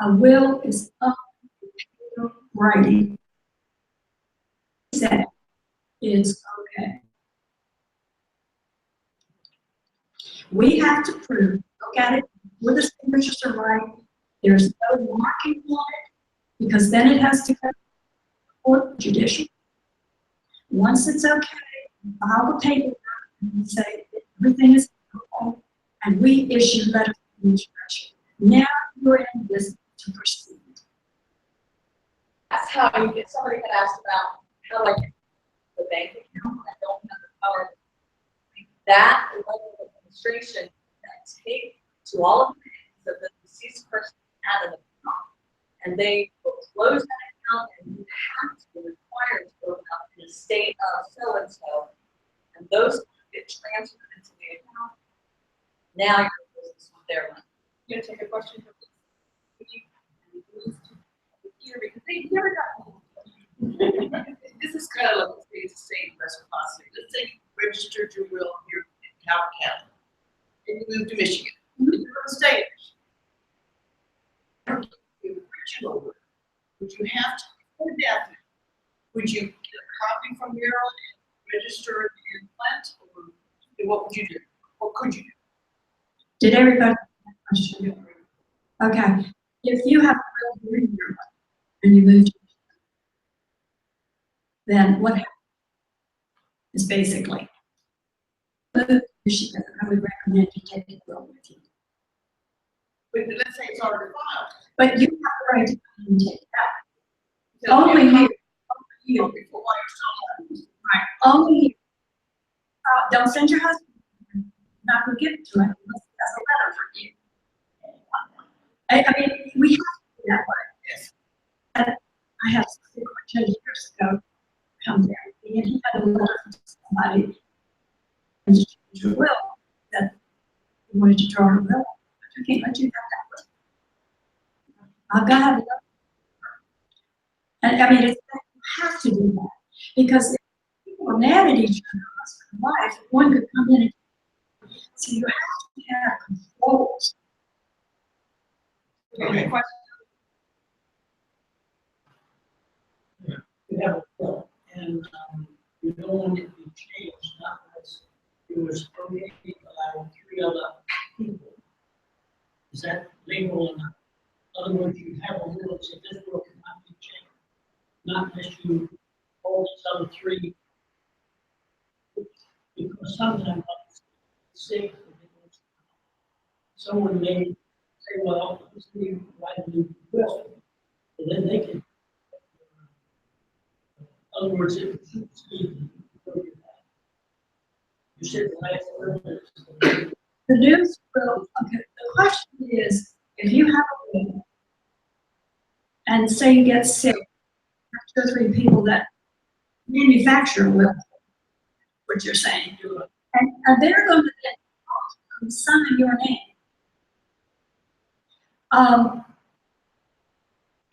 a will is up to writing. He said, it's okay. We have to prove, look at it, where the signatures are right, there's no marking on it, because then it has to go to court judicial. Once it's okay, file the paperwork and say everything is okay, and we issue letters of administration. Now you're in business to proceed. That's how you get, somebody had asked about how I get the bank account, I don't have the power. That level of administration that take to all of the names of the deceased person had an account, and they will close that account, and you have to be required to open up in a state of so-and-so, and those get transferred into the account. Now you're in business with their money. You gonna take a question from here because they never got one. This is kind of like it's the same reciprocity. Let's say you registered your will here in Calvert County, and you moved to Michigan. You're from the state. The original will, would you have to, before death, would you get a copy from Maryland and register it in Flint, or what would you do? What could you do? Did everybody have that question? Okay. If you have a will here in your life and you move to then what happens is basically, move to Michigan, I would recommend you take the will with you. But let's say it's already filed. But you have the right to come and take it out. So Only if you. You. Before while you're still Right. Only you. Don't send your husband. Not going to give it to him unless he has a letter for you. I mean, we have to do that way. Yes. And I had somebody 10 years ago come there, and he had a letter from somebody and just changed your will that he wanted to draw her will. I can't let you have that will. I've got to have it. And I mean, you have to do that because if people are mad at each other, husband and wife, one could come in and so you have to have controls. Okay. You have a will, and you don't want it to be changed, not unless it was only allowing 3 other people. Is that legal or not? other words, you have a rule that says this rule cannot be changed, not unless you all these other three. Because sometimes sick, someone may say, well, this is why do will, and then they can. In other words, it supersedes. You said the last word is. The news will, okay, the question is, if you have a will, and say you get sick, 2 or 3 people that manufacture a will, what you're saying, and they're going to then sign your name.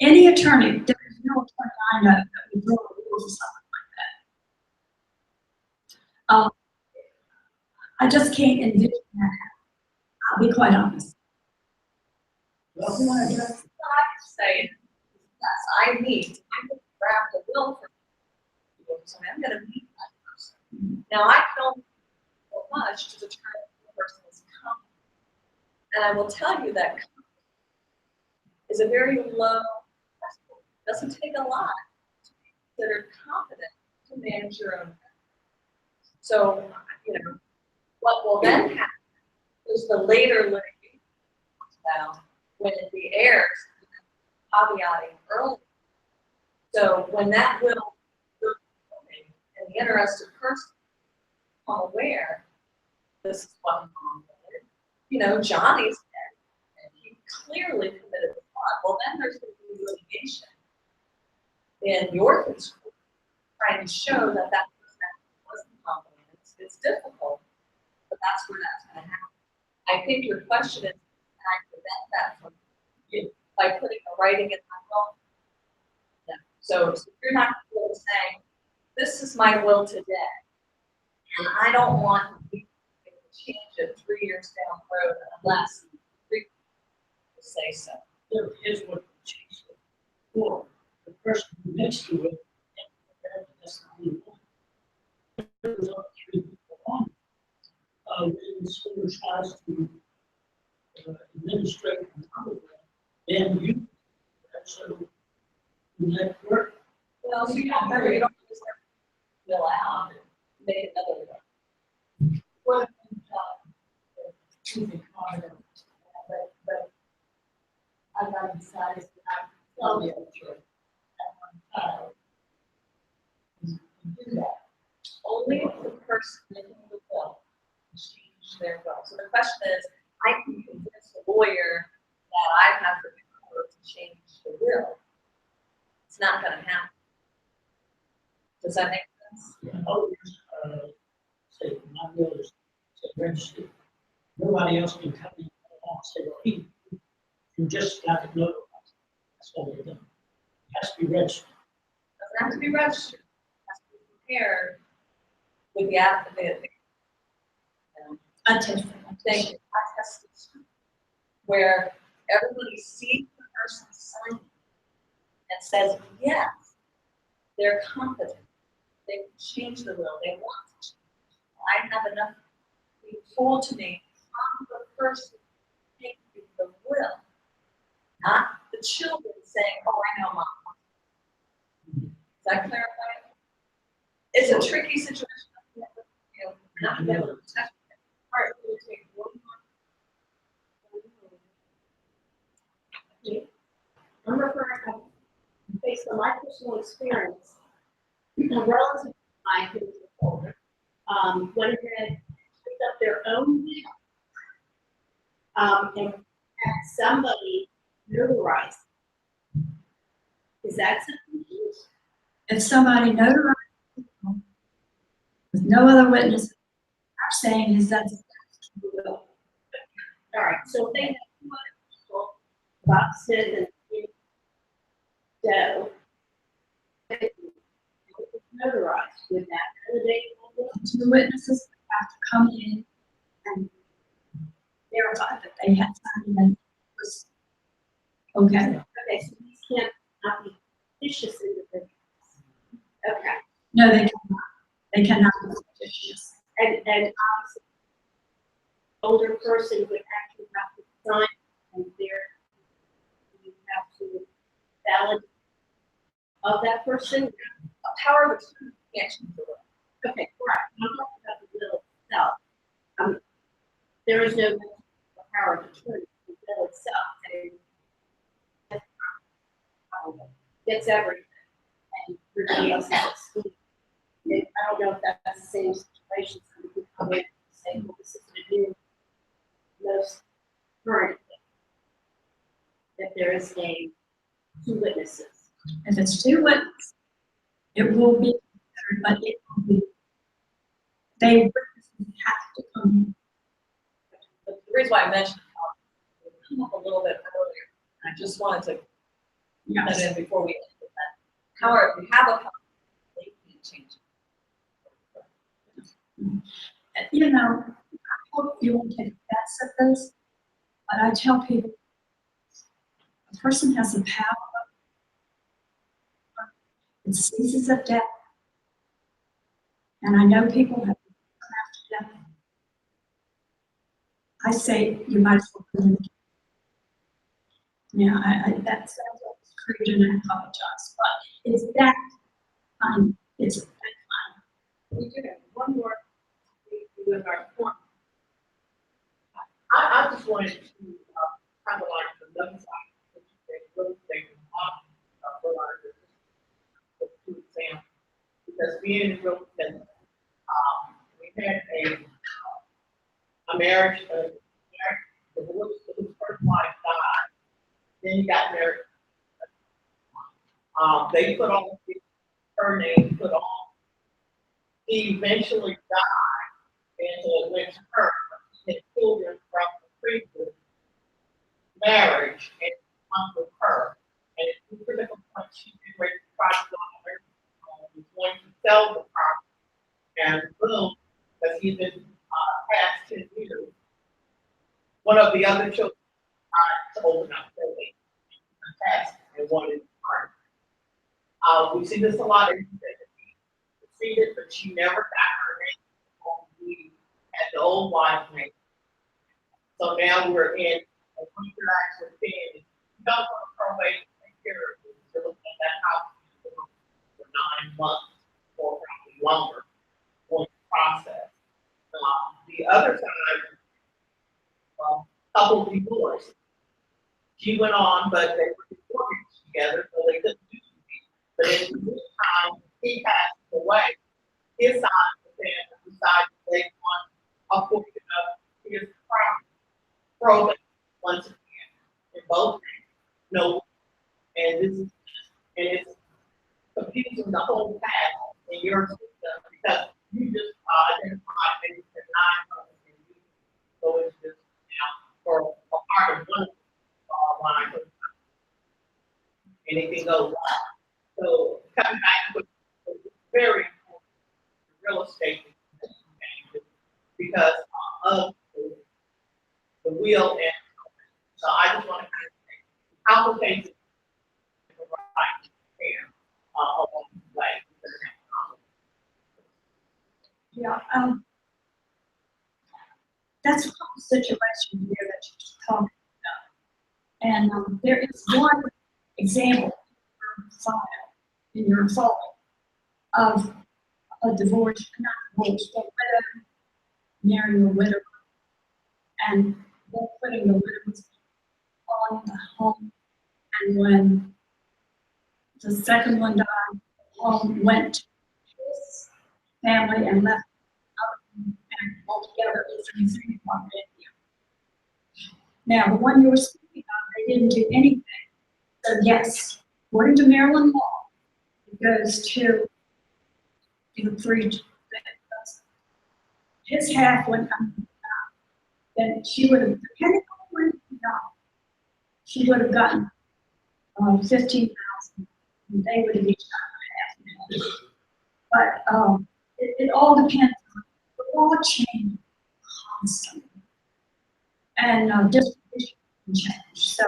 Any attorney, there is no attorney I know that would draw a rule for something like that. I just can't envision that happening. I'll be quite honest. Well, Saying, yes, I need to draft a will for people, so I'm gonna meet that person. Now, I don't know so much to determine if the person is competent. And I will tell you that is a very low threshold. It doesn't take a lot to be considered competent to manage your own business. So, you know, what will then happen is the later litigation comes down when the heirs caveating early. So when that will and the interested person become aware, this is what mom did. You know, Johnny's dead, and he clearly committed the fraud. Well, then there's going to be litigation in your court trying to show that that person wasn't competent. It's difficult, but that's where that's going to happen. I think your question is, can I prevent that from you by putting a writing in my will? No. So you're not going to say, this is my will today, and I don't want to change it 3 years down the road unless you say so. there is what changes it. Or the person who next to it, that's the only one. There's other 3 people on it. When someone tries to administrate another one, then you, so in that work. Well, so you don't just fill out, make another one. Well, excuse me, comment, but I'm not decided that I'm going to at one time. Do that. Only if the person making the will change their will. So the question is, I can convince a lawyer that I have the power to change the will. It's not going to happen. Does that make sense? Others, say, my will is registered. Nobody else can come in and say, well, he just got it notarized. That's all they're doing. It has to be registered. Doesn't have to be registered. It has to be prepared with the affidavit. Attestation. Thank you. Attestation, where everybody sees the person signing and says, yes, they're competent. They can change the will. They want to change. I have enough being told to me from the person making the will, not the children saying, oh, I know mom. Does that clarify it? It's a tricky situation. You know, not be able to protect it. All right, we'll take one more. I'm referring, based on my personal experience, a relative of mine who was older, went ahead and picked up their own will, and had somebody notarize. Is that something? If somebody notarized with no other witnesses, I'm saying is that's the will. All right, so if they have 2 other people, Bob said and Joe, notarized, would that validate the will? 2 witnesses have to come in and verify that they had signed and it was okay. Okay, so these can't not be fictitious individuals. Okay, No, they cannot. They cannot be fictitious. and obviously, older person would actually have to sign and their of that person? A power of attorney can't change the will. Okay, correct. I'm talking about the will itself. There is no power of attorney, the will itself. And gets everything, and everybody else is excluded. And I don't know if that's the same situation. Some people come in and say, well, this is the new most current thing. If there is two witnesses. If it's two witnesses, it will be, but it will be, they witnesses have to come. But the reason why I mentioned power, it came up a little bit earlier, and I just wanted to put that in before we end with that. Power, if you have a power, they can't change it. You know, I hope you won't take offense at this, but I tell people, a person has the power in ceases of death, and I know people have come after death. I say you might as well put it in. Yeah, that sounds like it's crude, and I apologize, but it's that kind. It's that kind. We do have one more with our form. I just wanted to kind of like the left side, which is a real estate for our business, two examples. Because being in real estate, we had a marriage, divorce, his first wife died, then he got married. They put on her name, put on. He eventually died, and so it went to her. He had children from the previous marriage, and one with her. And at the critical point, she did ready to try to go on her, was going to sell the property, and boom, because he's been past 10 years, one of the other children tried to open up their way and passed and wanted to part. We see this a lot in the succeeded, but she never got her name. We had the old wife's name. So now we're in a future actually being, you don't want to probate to take care of it. You're looking at that house for 9 months or probably longer for the process. The other time, couple divorced. She went on, but they were divorced together, so they couldn't do it. But in the meantime, he passed away. His side of the family decided they want a portion of his property. Probate once again in both names. No, and this is it's confusing the whole path in your system because you just identified maybe the 9 months and you so it's just for a part of one line anything goes wrong. So coming back with very important real estate because of the will and so I just want to kind of say complicated right care along the way. Yeah, that's the situation here that you're just talking about. And there is one example in your file of a divorce, not divorce, but widow marrying a widow, and they're putting the widows on the home. And when the second one died, the home went to his family and left and altogether it's an example. Now, the one you were speaking of, they didn't do anything. So yes, according to Maryland law, it goes to the three. His half went on, then she would have, depending on when he died, she would have gotten 15,000. And they would have each gotten half. But it all depends on the law change constantly, and distribution can change. So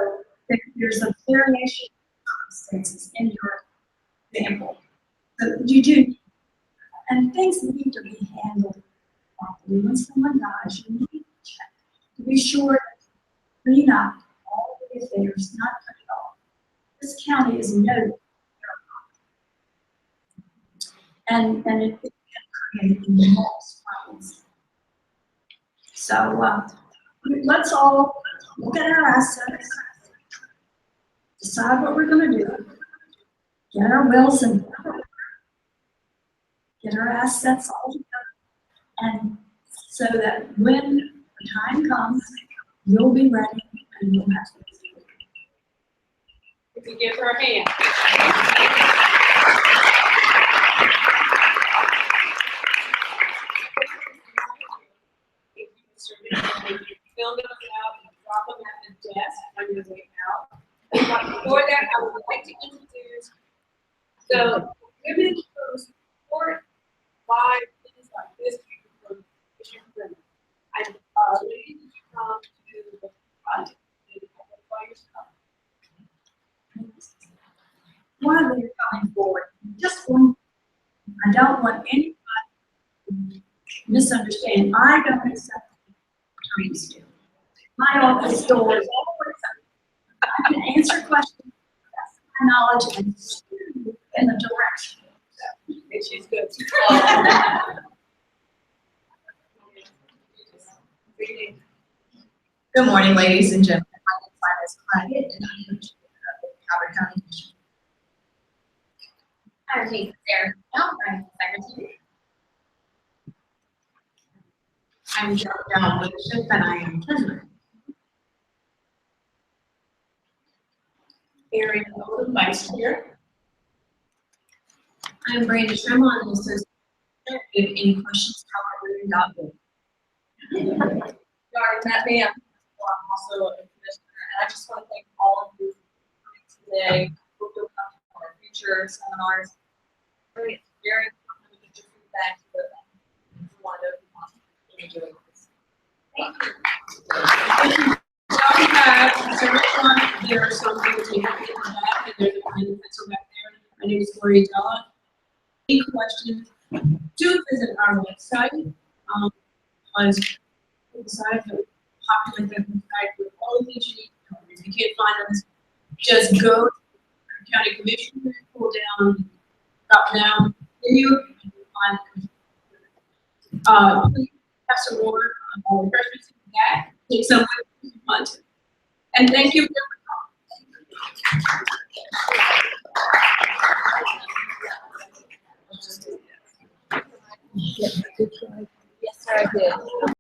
there's a variation of circumstances in your example. So you do, and things need to be handled properly. When someone dies, you need to check to be sure that clean up all the affairs, not cut it off. This county is noted and it can create enormous problems. So, let's all look at our assets, decide what we're gonna do, get our wills in order, get our assets all together, and so that when the time comes, you'll be ready and you'll have to. If we give her a hand. Fill those out and drop them at the desk on your way out. But before that, I would like to introduce the women who support live things like this from Mission Women. And ladies, you come to the front and identify yourself. While they're coming forward, just one, I don't want anybody to misunderstand. I don't accept attorneys do. My office door is always open. I can answer questions, that's my knowledge, and in the direction. And she's good. Good morning, ladies and gentlemen. My name is Margaret, and I'm the Calvert County Commission. I'm Sarah. I'm secretary. I'm John Leadership, and I am treasurer. Erin, the vice chair. I'm Brandon Tremont, and associate. If you have any questions, however, You already met me. I'm also a commissioner, and I just want to thank all of you for coming today. Hope you'll come to our future seminars. Very important to get your feedback, but we want to know if you want to doing this. Thank you. We have so much fun. There are some things we have in the back, and there's a pencil back there. My name is Gloria Della. Any questions? Do visit our website. Because we decided to populate the website with all the things you need to know. If you can't find us, just go to the county commission, pull down, drop down, menu, and you'll find it. Please have some water, all the refreshments in the back. Take some with you if you want to. And thank you for coming. Yes, sir, I did.